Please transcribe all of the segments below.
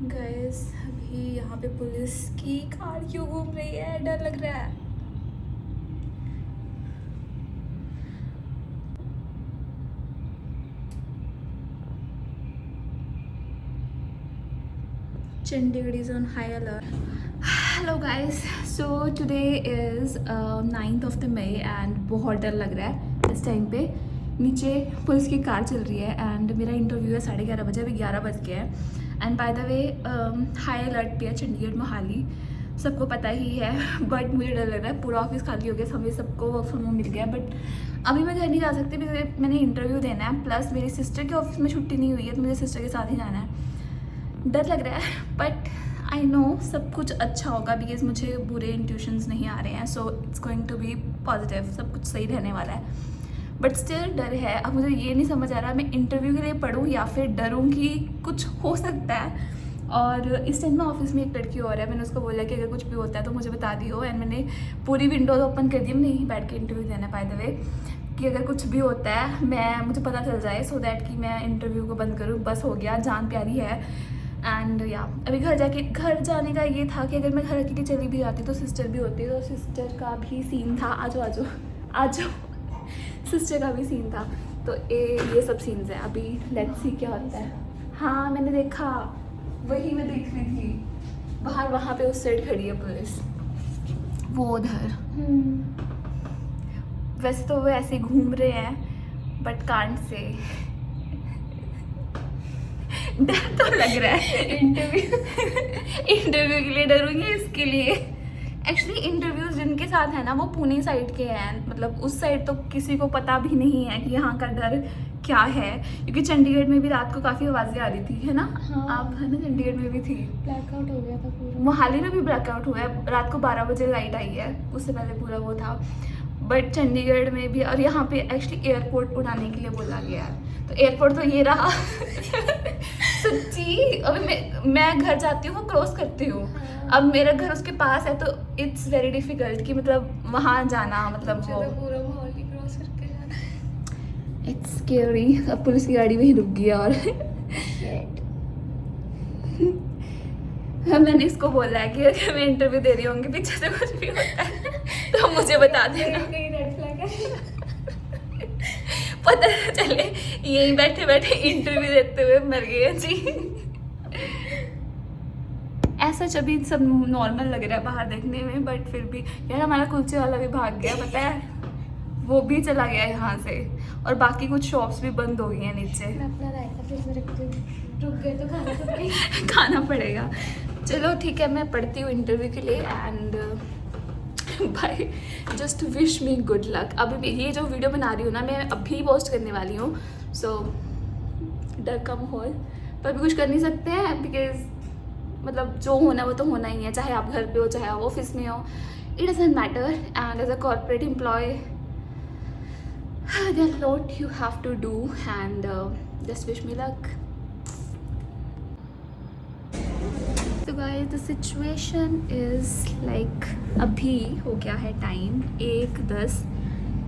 Guys अभी यहाँ पे पुलिस की कार क्यों घूम रही है, डर लग रहा है। Chandigarh is on high alert. Hello guys, so today is 9th of the May and बहुत डर लग रहा है इस टाइम पे। नीचे पुलिस की कार चल रही है एंड मेरा इंटरव्यू है 11:30 बजे, अभी 11 बज गया है। And by the way high alert पे है चंडीगढ़ मोहाली, सबको पता ही है। बट मुझे डर लग रहा है, पूरा ऑफिस खाली हो गया, हमें सबको वर्क फ्रॉम होम मिल गया। बट अभी मैं घर नहीं जा सकती बिकॉज मैंने इंटरव्यू देना है, प्लस मेरी सिस्टर के ऑफिस में छुट्टी नहीं हुई है तो मुझे सिस्टर के साथ ही जाना है। डर लग रहा है बट आई नो सब कुछ अच्छा होगा बिकॉज मुझे बुरे इंट्यूशंस नहीं आ रहे हैं। So it's going to be positive, सब कुछ सही रहने वाला है। बट स्टिल डर है। अब मुझे ये नहीं समझ आ रहा मैं इंटरव्यू के लिए पढ़ूँ या फिर डरूँ कि कुछ हो सकता है। और इस टाइम में ऑफिस में एक लड़की और है, मैंने उसको बोला कि अगर कुछ भी होता है तो मुझे बता दियो। एंड मैंने पूरी विंडोज ओपन कर दी, मैंने यहीं बैठ के इंटरव्यू देना बाय द वे, कि अगर कुछ भी होता है मुझे पता चल जाए सो दैट कि मैं इंटरव्यू को बंद करूँ। बस हो गया, जान प्यारी है। एंड या अभी घर जाने का ये था कि अगर मैं घर अकेली चली भी जाती तो सिस्टर भी होती, तो सिस्टर का भी सीन था। आजो सिस्टर का भी सीन था। तो ये सब सीन्स हैं। अभी लेट्स सी क्या होता है। हाँ मैंने देखा, वही मैं देख रही थी बाहर, वहाँ पे उस साइड खड़ी है पुलिस, वो उधर। वैसे तो वो ऐसे घूम रहे हैं बट कांट से डर तो लग रहा है। इंटरव्यू के लिए डरूंगी, इसके लिए एक्चुअली इंटरव्यूज जिनके साथ है ना वो पुणे साइड के हैं, मतलब उस साइड तो किसी को पता भी नहीं है कि यहाँ का डर क्या है। क्योंकि चंडीगढ़ में भी रात को काफ़ी आवाज़ें आ रही थी, है ना? हाँ। आप है ना, चंडीगढ़ में भी थी, ब्लैकआउट हो गया था पूरा। मोहाली में भी ब्लैकआउट हुआ है, रात को 12 बजे लाइट आई है, उससे पहले पूरा वो था। बट चंडीगढ़ में भी, और यहाँ पे एक्चुअली एयरपोर्ट उड़ाने के लिए बोला गया है, तो एयरपोर्ट तो ये रहा। सच्ची अभी मैं घर जाती हूँ, क्रॉस करती हूँ। अब मेरा घर उसके पास है तो इट्स वेरी डिफिकल्ट कि मतलब वहाँ जाना, मतलब वो पूरा मोहाली क्रॉस करके जाना, इट्स स्केरी। अब पुलिस की गाड़ी वहीं रुक गई है और मैंने इसको बोला है कि अगर मैं इंटरव्यू दे रही होंगी पीछे से कुछ भी होता है तो मुझे बता देना। कहीं रेड फ्लैग है। पता न चले यहीं बैठे बैठे इंटरव्यू देते हुए मर गए जी। ऐसा अभी सब नॉर्मल लग रहा है बाहर देखने में, बट फिर भी यार हमारा कुलचे वाला भी भाग गया, पता है, वो भी चला गया यहाँ से। और बाकी कुछ शॉप्स भी बंद हो गई हैं नीचे। मैं अपना रायता फ्रिज में रख दूँ, रुक गए तो खाना तो पड़ेगा। खाना पड़ेगा। चलो ठीक है, मैं पढ़ती हूँ इंटरव्यू के लिए and bye. Just wish me good luck. अभी ये जो वीडियो बना रही हूँ ना मैं अभी पोस्ट करने वाली हूँ, सो डर का माहौल, पर भी कुछ कर नहीं सकते हैं बिकॉज मतलब जो होना वो तो होना ही है, चाहे आप घर पे हो चाहे आप ऑफिस में हो, it doesn't matter. And as a corporate employee there are lot you have to do and just wish me luck. तो guys the situation is like अभी हो गया है टाइम 1:10,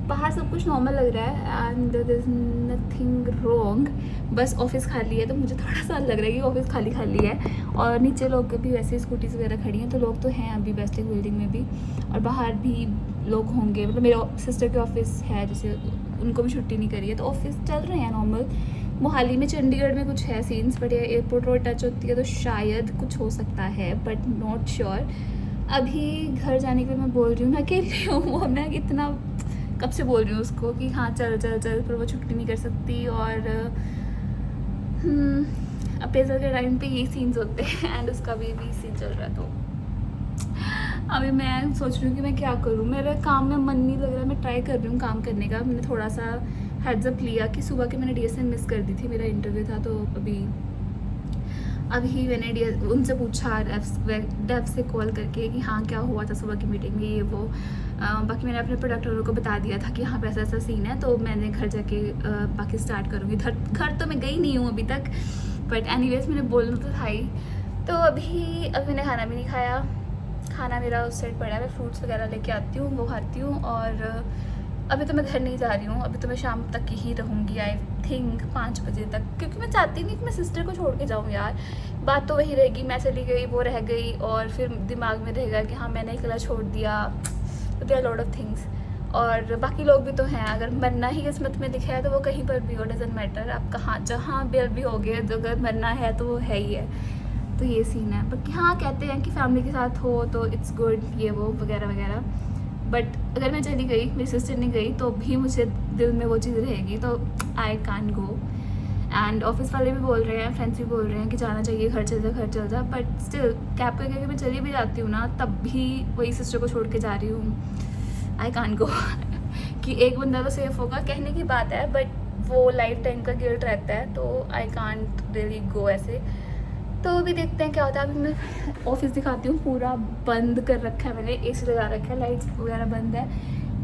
बाहर सब कुछ नॉर्मल लग रहा है and there is nothing wrong. बस ऑफिस खाली है तो मुझे थोड़ा सा लग रहा है कि ऑफिस खाली खाली है। और नीचे लोग भी वैसे स्कूटीज वगैरह खड़ी हैं तो लोग तो हैं अभी बेस्टिक बिल्डिंग में भी, और बाहर भी लोग होंगे। मतलब मेरे सिस्टर के ऑफिस है जैसे, उनको भी छुट्टी नहीं करी है तो ऑफिस चल रहे हैं नॉर्मल। मोहाली में चंडीगढ़ में कुछ है scenes, but airport road touch होती है तो शायद कुछ हो सकता है, बट नॉट श्योर। अभी घर जाने के लिए मैं बोल रही हूँ, मैं अकेली हूँ, वो मैं कितना कब से बोल रही हूँ उसको कि हाँ चल चल चल, पर वो छुट्टी नहीं कर सकती। और अप्रेजल के टाइम पे ये सीन्स होते हैं एंड उसका भी सीन चल रहा है। तो अभी मैं सोच रही हूँ कि मैं क्या करूँ, मेरे काम में मन नहीं लग रहा। मैं ट्राई कर रही हूँ काम करने का। मैंने थोड़ा सा हेड्स अप लिया कि सुबह के मैंने DSN मिस कर दी थी, मेरा इंटरव्यू था, तो अभी मैंने उनसे पूछा डेव से कॉल करके कि हाँ क्या हुआ था सुबह की मीटिंग में, ये वो। बाकी मैंने अपने प्रोडक्ट ओनर को बता दिया था कि हाँ ऐसा ऐसा सीन है, तो मैंने घर जाके बाकी स्टार्ट करूँगी। घर तो मैं गई नहीं हूँ अभी तक, बट एनीवेज मैंने बोलना तो था ही। तो अभी मैंने खाना भी नहीं खाया, खाना मेरा उस साइड पड़ा है, मैं फ्रूट्स वगैरह लेके आती हूँ, वो खाती हूँ और अभी तो मैं घर नहीं जा रही हूँ, अभी तो मैं शाम तक ही रहूँगी, आई थिंक 5 बजे तक, क्योंकि मैं चाहती नहीं कि मैं सिस्टर को छोड़ के जाऊँ यार। बात तो वही रहेगी, मैं चली गई वो रह गई, और फिर दिमाग में रहेगा कि हाँ मैंने अकेला छोड़ दिया। They are lot of things. और बाकी लोग भी तो हैं, अगर मरना ही किस्मत में लिखा है तो वो कहीं पर भी हो, डजेंट मैटर आप कहाँ जहाँ भी होगे, तो अगर मरना है तो वो है ही है। तो ये सीन है। बाकी हाँ कहते हैं कि फैमिली के साथ हो तो इट्स गुड, ये वो वगैरह वगैरह। बट अगर मैं चली गई, मेरी सिस्टर नहीं गई, तो भी मुझे दिल में वो चीज़ रहेगी, तो आई कान गो। एंड ऑफिस वाले भी बोल रहे हैं, फ्रेंड्स भी बोल रहे हैं कि जाना चाहिए, घर चल जा। बट स्टिल कैब करके मैं चली भी जाती हूँ ना, तब भी वही सिस्टर को छोड़ के जा रही हूँ। आई कान गो। कि एक बंदा तो सेफ होगा, कहने की बात है, बट वो लाइफ टाइम का गिल्ट रहता है, तो आई कांट रियली गो ऐसे। तो अभी देखते हैं क्या होता है। अभी मैं ऑफिस दिखाती हूँ, पूरा बंद कर रखा है मैंने, एसी लगा रखा है, लाइट्स वगैरह बंद है,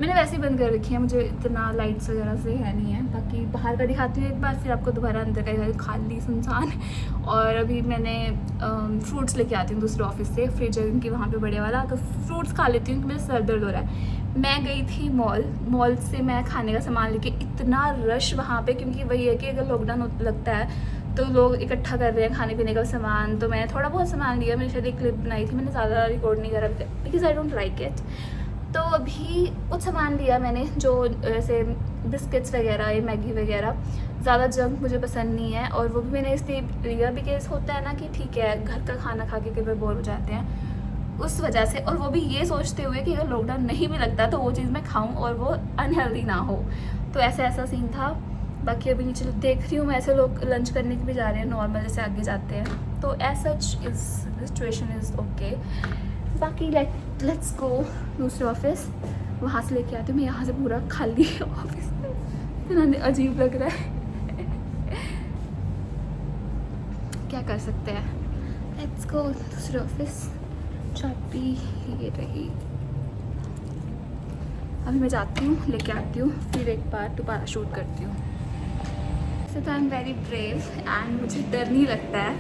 मैंने वैसे ही बंद कर रखी है, मुझे इतना लाइट्स वगैरह से है नहीं है। बाकी बाहर का दिखाती हूँ एक बार, फिर आपको दोबारा अंदर का खाली सुनसान। और अभी मैंने फ्रूट्स लेके आती हूँ दूसरे ऑफिस से, फ्रिज है उनकी वहाँ पे बड़े वाला, तो फ्रूट्स खा लेती हूँ कि मेरा सर दर्द हो रहा है। मैं गई थी मॉल से मैं खाने का सामान लेके, इतना रश वहाँ पे, क्योंकि वही है कि अगर लॉकडाउन लगता है तो लोग इकट्ठा कर रहे हैं खाने पीने का सामान। तो मैंने थोड़ा बहुत सामान लिया, मैंने शायद एक क्लिप बनाई थी, मैंने ज़्यादा रिकॉर्ड नहीं करा because I don't like it. तो अभी कुछ सामान लिया मैंने, जो ऐसे बिस्किट्स वगैरह, ये मैगी वगैरह, ज़्यादा जंक मुझे पसंद नहीं है। और वो भी मैंने इसलिए लिया बिकॉज होता है ना कि ठीक है घर का खाना खा के कई बार बोर हो जाते हैं, उस वजह से। और वो भी ये सोचते हुए कि अगर लॉकडाउन नहीं भी लगता तो वो चीज़ मैं खाऊं और वो अनहेल्दी ना हो। तो ऐसा सीन था। बाकी अभी नीचे देख रही हूँ मैं, ऐसे लोग लंच करने के भी जा रहे हैं नॉर्मल, जैसे आगे जाते हैं। तो as such is situation is okay. बाकी लेट्स गो दूसरे ऑफिस, वहाँ से लेके आती हूँ। मैं यहाँ से पूरा खाली ऑफिस इतना अजीब लग रहा है। क्या कर सकते हैं। लेट्स गो दूसरे ऑफिस। चाबी ये रही। अभी मैं जाती हूँ, लेके आती हूँ, फिर एक बार दोबारा शूट करती हूँ। तो I am very brave and मुझे डर नहीं लगता है,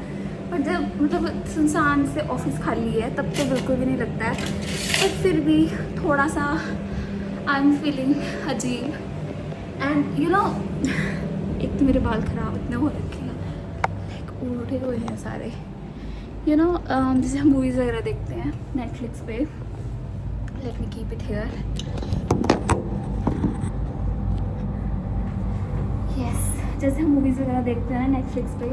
पर जब मतलब सुनसान से ऑफिस खाली है तब तो बिल्कुल भी नहीं लगता है। पर फिर भी थोड़ा सा आई एम फीलिंग अजीब। एंड यू नो, एक तो मेरे बाल ख़राब इतने हो रखे हैं, लाइक उल्टे हुए हैं सारे। यू नो जैसे हम मूवीज़ वगैरह देखते हैं नेटफ्लिक्स पे, let me keep it here. Yes, जैसे हम मूवीज़ वगैरह देखते हैं ना नेटफ्लिक्स पे,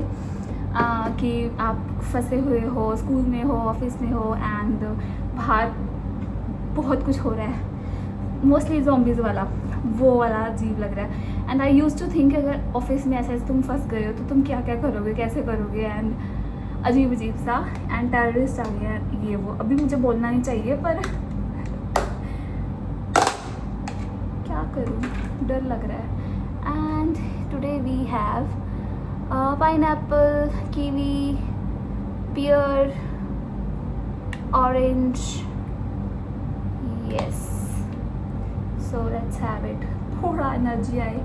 कि आप फंसे हुए हो, स्कूल में हो, ऑफिस में हो, एंड बाहर बहुत कुछ हो रहा है, मोस्टली ज़ॉम्बीज़ वाला, वो वाला अजीब लग रहा है। And I use to think अगर ऑफिस में ऐसे तुम फंस गए हो तो तुम क्या क्या करोगे, कैसे करोगे, एंड अजीब सा। एंड टेररिस्ट आ गया, ये वो। अभी मुझे बोलना नहीं चाहिए, पर क्या करूँ, डर लग रहा है। And today we have pineapple, kiwi, pear, orange. Yes, so let's have it. थोड़ा एनर्जी आई,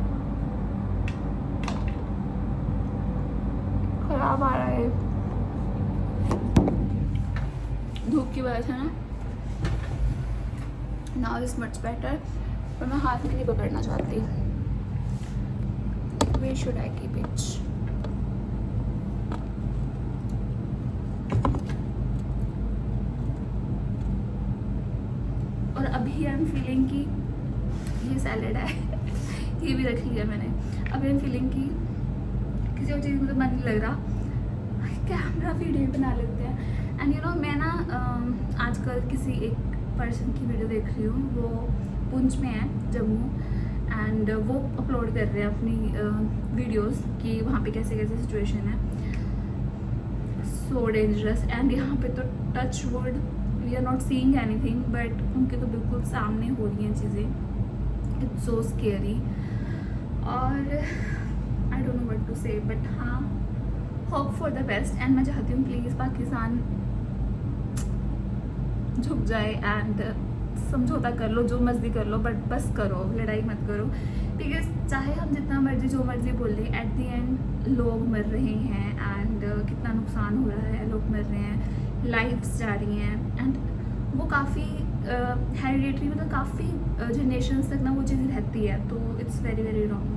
खराब आ रहा है धूप की वजह से ना। नाउ इज मच बेटर, पर मैं हाथ में नहीं पकड़ना चाहती। Where should I keep it? और अभी आई एम फीलिंग कि ये सैलेड है ये भी रख लिया मैंने। अभी आई एम फीलिंग कि किसी और चीज़ में तो मन नहीं लग रहा, कैमरा वीडियो बना लेते हैं। एंड यू नो, मैं ना आजकल किसी एक पर्सन की वीडियो देख रही हूँ, वो पुंछ में है, जम्मू, एंड वो अपलोड कर रहे हैं अपनी वीडियोस कि वहाँ पे कैसे कैसे सिचुएशन है, सो डेंजरस। एंड यहाँ पे तो touch wood we are not seeing anything, but उनके तो बिल्कुल सामने हो रही हैं चीज़ें। It's so scary. और I don't know what to say, but हाँ, hope for the best. And मैं चाहती हूँ प्लीज़ पाकिस्तान झुक जाए एंड समझौता कर लो, जो मर्जी कर लो, बट बस करो, लड़ाई मत करो। बिकॉज चाहे हम जितना मर्जी जो मर्जी बोले, एट दी एंड लोग मर रहे हैं, एंड कितना नुकसान हो रहा है, लोग मर रहे हैं, लाइफ्स जा रही हैं, एंड वो काफ़ी हेरिडेटरी मतलब काफ़ी जनरेशन्स तक ना वो चीज़ रहती है, तो इट्स वेरी वेरी रॉन्ग।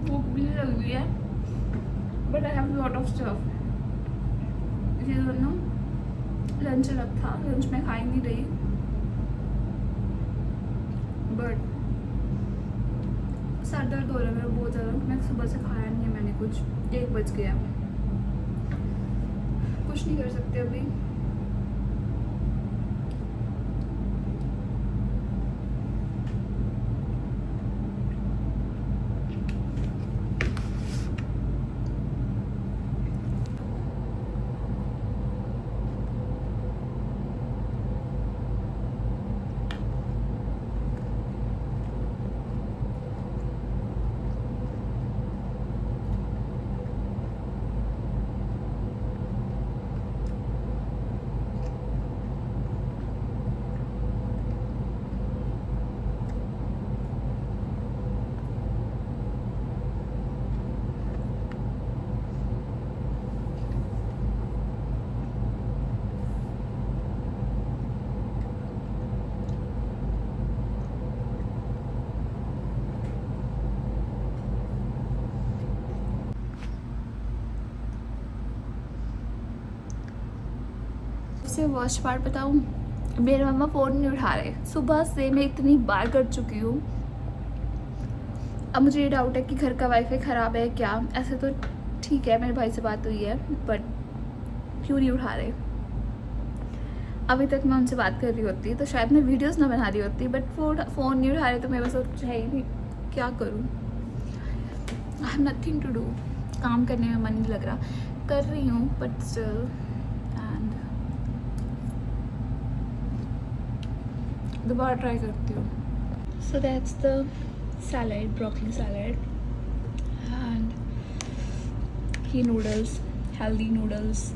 भूख भी नहीं लग रही है, but I have lot of stuff. ये दोनों लंच अलग था, लंच में खा ही नहीं रही, बट सर दर्द हो रहा है मेरा बहुत ज़्यादा। मैं सुबह से खाया नहीं है मैंने कुछ, 1 बज गया, कुछ नहीं कर सकते अभी। सबसे वर्स्ट पार्ट बताऊँ, मेरे मम्मा फ़ोन नहीं उठा रहे। सुबह से मैं इतनी बार कर चुकी हूँ। अब मुझे ये डाउट है कि घर का वाईफाई ख़राब है क्या। ऐसे तो ठीक है, मेरे भाई से बात हुई है, बट क्यों नहीं उठा रहे। अभी तक मैं उनसे बात कर रही होती तो शायद मैं वीडियोस ना बना रही होती, बट फ़ोन नहीं उठा रहे तो मेरे पास कुछ है ही नहीं, क्या करूँ। I have nothing to do. काम करने में मन नहीं लग रहा, कर रही हूँ बट स्टिल। एंड दोबारा ट्राई करती हूँ। So that's the salad, broccoli salad and ये noodles, healthy noodles,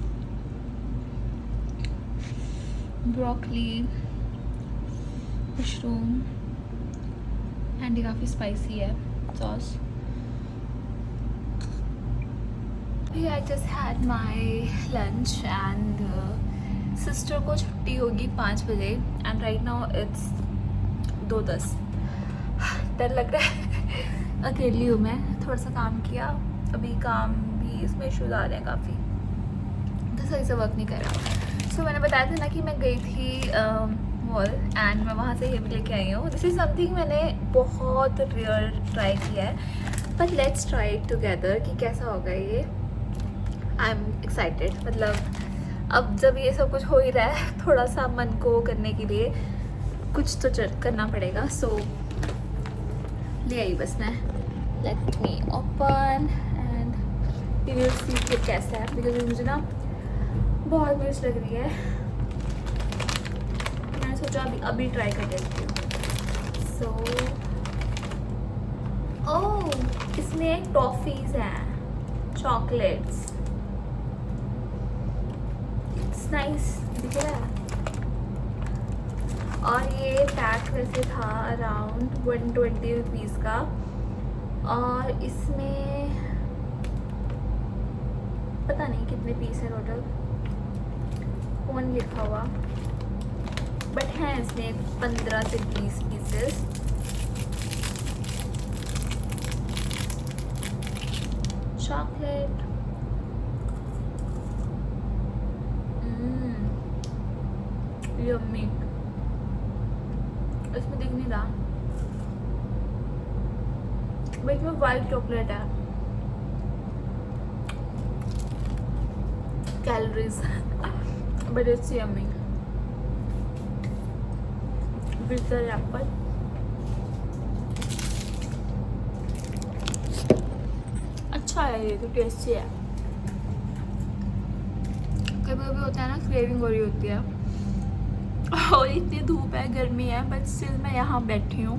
broccoli, mushroom and ये काफ़ी स्पाइसी है sauce. I just had my lunch and sister को छुट्टी होगी 5 बजे एंड राइट नाउ इट्स 2:10। डर लग रहा है, अकेली हूँ मैं। थोड़ा सा काम किया, अभी काम भी इसमें इश्यूज आ रहे हैं काफ़ी, तो सही से वर्क नहीं कर रहा। सो मैंने बताया था ना कि मैं गई थी मॉल एंड मैं वहाँ से ये भी लेके आई हूँ। दिस इज़ समथिंग मैंने बहुत रेयर ट्राई किया है, but let's try it together कि कैसा होगा ये। I am excited. मतलब अब जब ये सब कुछ हो ही रहा है, थोड़ा सा मन को करने के लिए कुछ तो करना पड़ेगा। सो ले आई बस मैं। Let me open and we will see कि कैसा है, बिकॉज मुझे ना बहुत मिर्च लग रही है। मैंने सोचा अभी ट्राई कर लेती हूँ। सो ओह, इसमें टॉफ़ीज़ हैं, चॉकलेट्स, नाइस दिख रहा है। और ये पैक वैसे था अराउंड 120 रुपीज़ का, और इसमें पता नहीं कितने पीस है टोटल, कौन लिखा हुआ, बट हैं इसमें 15 से 20 पीसेस। Chocolate, yummy. इसमें दिख नहीं रहा, बट इसमें वाइट चॉकलेट है। Calories but it's yummy. Bitter Apple, अच्छा है ये, तो टेस्टी है। कभी कभी होता है ना, क्रेविंग हो रही होती है और इतनी धूप है, गर्मी है, बट स्टिल मैं यहाँ बैठी हूँ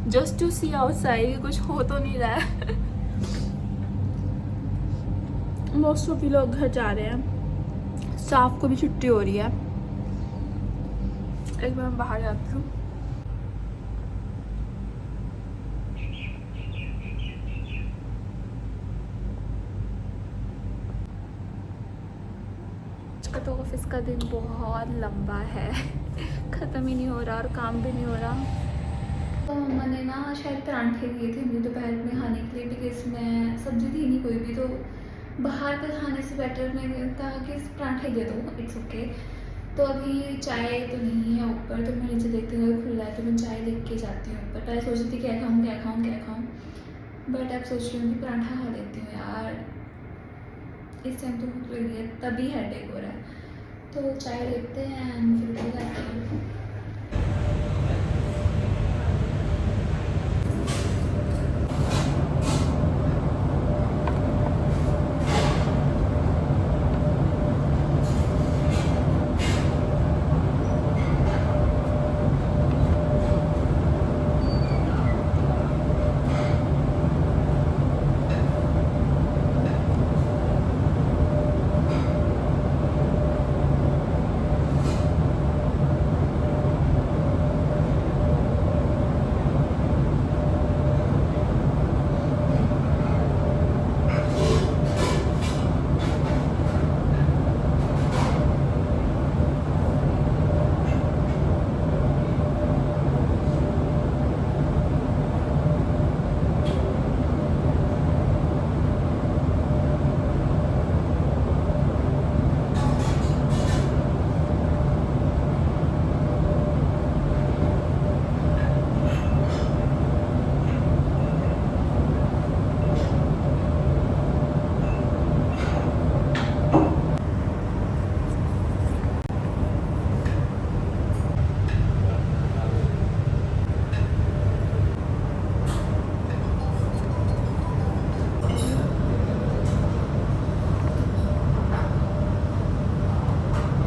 जस्ट टू सी आउटसाइड। कुछ हो तो नहीं रहा है। मोस्ट ऑफ लोग घर जा रहे हैं, स्टाफ को भी छुट्टी हो रही है। एक बार मैं बाहर जाती हूँ। तो ऑफिस का दिन बहुत लंबा है ख़त्म ही नहीं हो रहा और काम भी नहीं हो रहा। तो मम्मा ने ना शायद परांठे दिए थे मुझे दोपहर में खाने के लिए, बिकॉज मैं सब्ज़ी थी नहीं कोई भी, तो बाहर का खाने से बेटर मैंने कहा कि परांठे दे दो, इट्स ओके। तो अभी चाय तो नहीं है ऊपर, तो मैं नीचे देखते हुए खुला है तो मैं चाय लेके के जाती हूँ ऊपर। पहले सोच रही थी क्या खाऊँ क्या खाऊँ क्या खाऊँ, बट अब सोच रही हूँ कि पराठा खा लेती हूँ यार, इस टाइम तो भूख लगी है तभी हेडेक हो रहा है। तो चाय लेते हैं एंड फिर भी जाते हैं।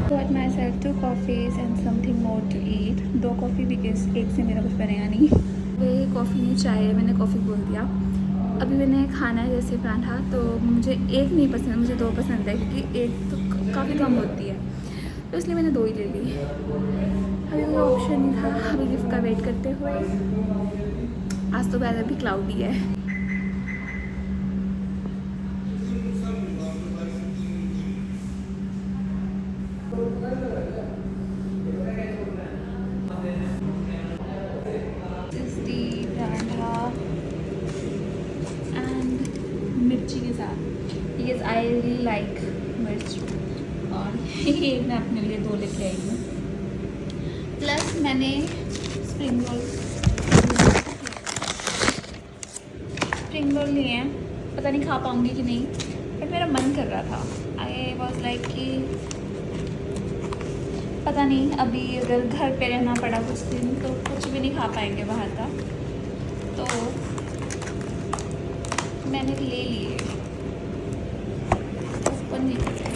Got myself 2 coffees and something more to eat. 2 coffee because एक से मेरा कुछ बनेगा नहीं। वे कॉफ़ी नहीं चाय है, मैंने कॉफ़ी बोल दिया। अभी मैंने खाना है जैसे पराठा, तो मुझे एक नहीं पसंद, मुझे 2 पसंद है क्योंकि एक तो काफ़ी कम होती है, तो इसलिए मैंने 2 ही ले ली। अभी कोई ऑप्शन नहीं था, अभी लिफ्ट का वेट करते हुए। आज तो वेदर भी क्लाउडी है। पराठा एंड मिर्ची के साथ, यस आई रियली लाइक मिर्च, और ये मैं अपने लिए 2 लेके आई हूँ। प्लस मैंने स्प्रिंग रोल लिए हैं, पता नहीं खा पाऊँगी कि नहीं, बट मेरा मन कर रहा था। आई वॉज लाइक कि पता नहीं अभी अगर घर पे रहना पड़ा कुछ दिन तो कुछ भी नहीं खा पाएंगे बाहर का, तो मैंने ले लिए। ऊपर नहीं कर रहे,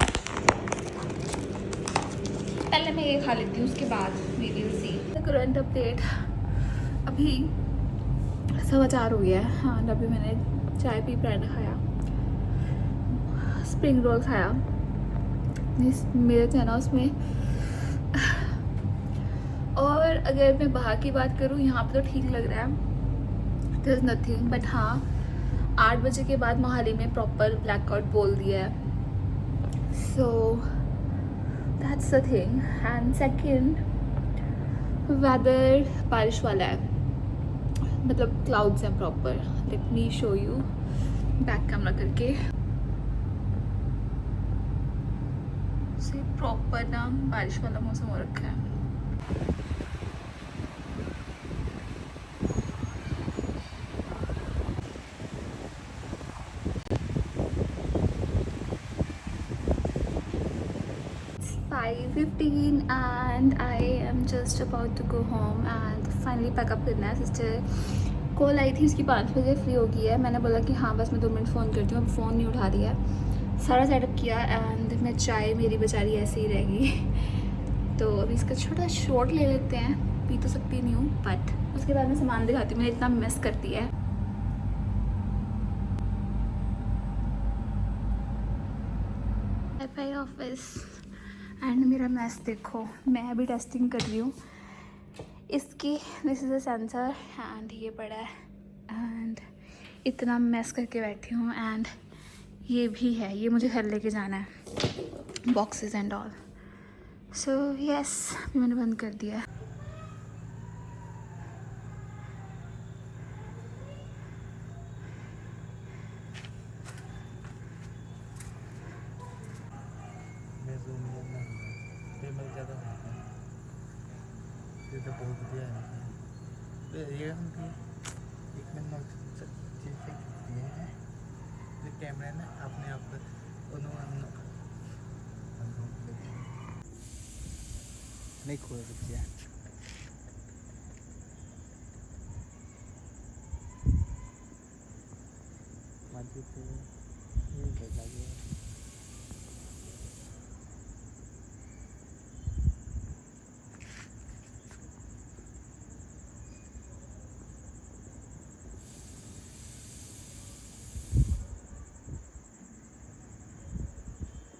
पहले मैं ये खा लेती हूँ उसके बाद we will see. Current update, अभी 4:15 हो गया है। हाँ, अभी मैंने चाय पी, पराठा खाया, स्प्रिंग रोल खाया। मेरे थे ना उसमें। और अगर मैं बाहर की बात करूँ, यहाँ पे तो ठीक लग रहा है, देयर इज़ नथिंग, बट हाँ 8 बजे के बाद मोहाली में प्रॉपर ब्लैकआउट बोल दिया है, so that's the thing. And second, weather बारिश वाला है, मतलब क्लाउड्स हैं proper. Let me show you back camera करके, से प्रॉपर ना बारिश वाला मौसम हो रखा है। It's 5:15 and I am just about to go home and finally pack up करना है। सिस्टर कॉल आई थी, उसकी 5 बजे फ्री हो गई है। मैंने बोला कि हाँ बस मैं 2 मिनट फ़ोन करती हूँ, अब फ़ोन नहीं उठा रही है। सारा सेटअप किया एंड मैं चाय मेरी बेचारी ऐसे ही रहेगी, तो अभी इसका छोटा शॉट ले लेते हैं। पी तो सकती नहीं हूँ, बट उसके बाद मैं सामान दिखाती हूँ, मैंने इतना मिस करती है। वाईफाई ऑफिस एंड मेरा मैस देखो, मैं अभी टेस्टिंग कर रही हूँ इसकी। This is a sensor and ये पड़ा है एंड इतना मैस करके बैठी हूँ। एंड ये भी है, ये मुझे घर लेके जाना है, boxes and all. So yes, अभी मैंने बंद कर दिया है। मैं zoom करना होगा, फिर मैं ज़्यादा होगा, फिर तो बहुत बढ़िया है। ये हम भी एक नंबर चीज़ से करती है, जो कैमरा ना अपने आप नहीं खोल सकती है। माजी पे ये लगा गया।